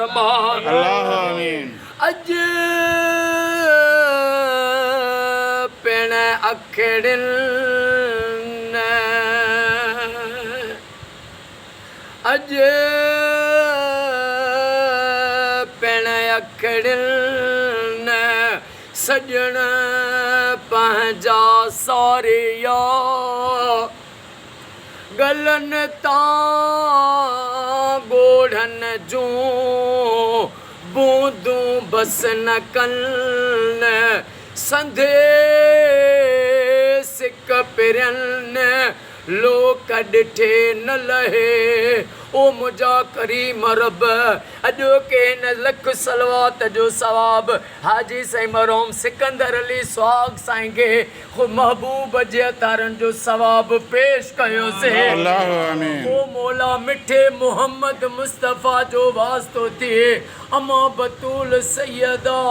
अल्लाह आमीन। अज पिण अखड़िन अज पिण अखड़िन सजण पंहिंजा सारिया गलन तां गोढ़न जूं बूंदूं बस न कन संदेश कपिरन लोक ॾिठे न लहे ओ मुंहिंजा करीम रब अॼो के न लख सलवात जो सवाब हाजी साईं मरहूम सिकंदर अली सुहाग साईं खे महबूब जे अतारनि जो सवाब पेश कयोसीं। अल्लाह आमीन। ओ मौला मिठे मोहम्मद मुस्तफ़ा जो वास्तो थिए अमा बतूल सैयदा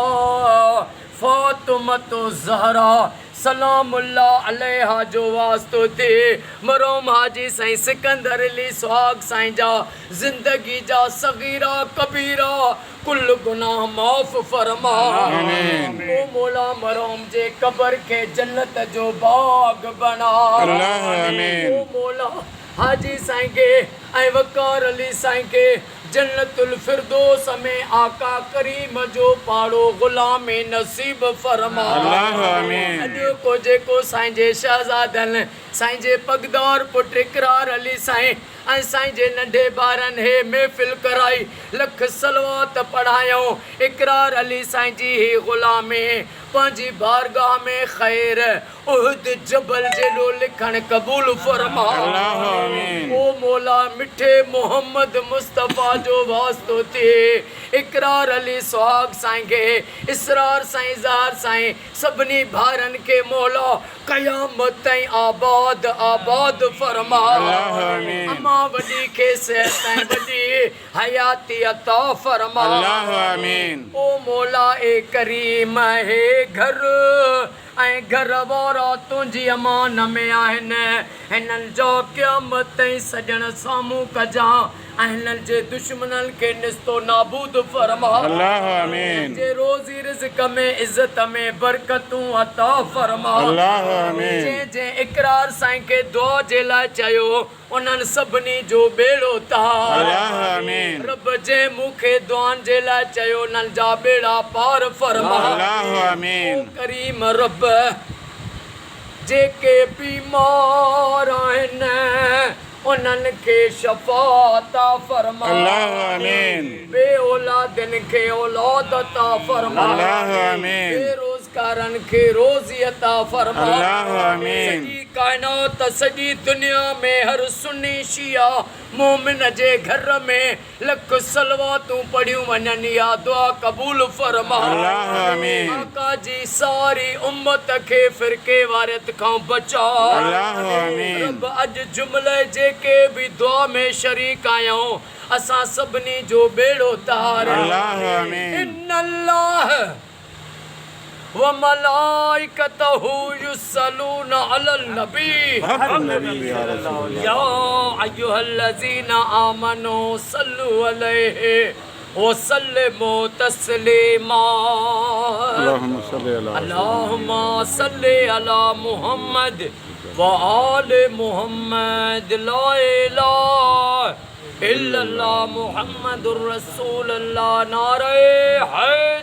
फातिमतो ज़हरा सलामुल्लाह अलैहा जो वास्तो थिए मरहूम हाजी साईं सिकंदर अली सुहाग साईं जा ज़िंदगी जा सगीरा कबीरा कुल गुनाह माफ़ फरमा। ओ मौला मरहूम जे कब्र के जन्नत जो बाग बना। अल्लाह आमीन। ओ मौला हाजी साईं के ऐं वकार अली साईं के जन्नतुल फिरदौस में आका करीम जो पाड़ो गुलामी नसीब फरमा। अल्लाह आमीन। अॼु को जेको साईं जे शहज़ादनि साईं जे पगदार पुट इकरार अली साईं ऐं साईं जे नंढे ॿारनि हे महफ़िल कराई लख सलवात पढ़ायूं इकरार अली साईं जी ही ग़ुलामी पंहिंजी बारगाह में ख़ैर उहद जबल जेॾो लिखण क़बूल फरमा। अल्लाह आमीन। ओ मौला मिठे मोहम्मद मुस्तफ़ा जो वास्तो थिए इकरार अली सुहाग साईं खे इसरार साईं ज़ार साईं सभिनी भाउरनि खे मौला क़यामत ताईं आबाद आबाद फरमा। अल्लाह आमीन। अमा वॾी खे सिहत ऐं वॾी हयाती अता फरमा। अल्लाह आमीन। ओ मौला ए करीम हे घर ऐं घर वारा तुंहिंजी अमान में आहिनि हिननि जो क़यामत ताईं सॼण साम्हूं कजां ऐं हिननि जे दुश्मननि खे निस्तो नाबूद फरमा। अल्लाह आमीन। जे रोज़ी रिज़्क़ में इज़्ज़त में बरकतूं अता फरमा। अल्लाह आमीन। जंहिं इकरार साईं खे दुआ जे लाइ चयो उन्हनि सभिनी जो बेड़ो तार। अल्लाह आमीन। रब जंहिं मूंखे दुआनि जे लाइ चयो उन्हनि जा बेड़ा पार फरमा। अल्लाह आमीन। करीम रब जेके बीमार आहिनि उन्हनि खे शफ़ा अता फरमा। अल्लाह आमीन। बे औलादनि खे औलाद अता फरमा। अल्लाह आमीन। बेरोज़गारनि खे रोज़ी अता फरमा। अल्लाह आमीन। सॼी काइनात सॼी दुनिया में हर सुन्नी शिया मोमिन जे घर में लख सलवातूं पढ़ियूं वञनि या दुआ क़बूल फरमा। अल्लाह आमीन। आका जी सारी उम्मत खे फ़िरके वारियत खां बचा। अल्लाह आमीन। रब अॼु जुमिले जेके बि दुआ में शरीक आहियूं असां सभिनी जो बेड़ो तार। अल्लाह आमीन। इन्नल्लाह व मलाइकतहु युसल्लूना अलल नबी या अय्युहल्लज़ीना आमनू सल्लु अलैहि व सल्लिमू तस्लीमा। अल्लाहुम्मा सल्लि अला मुहम्मद व आले मुहम्मद ला इलाहा इल्लल्लाह मुहम्मदुर रसूलुल्लाह नारे है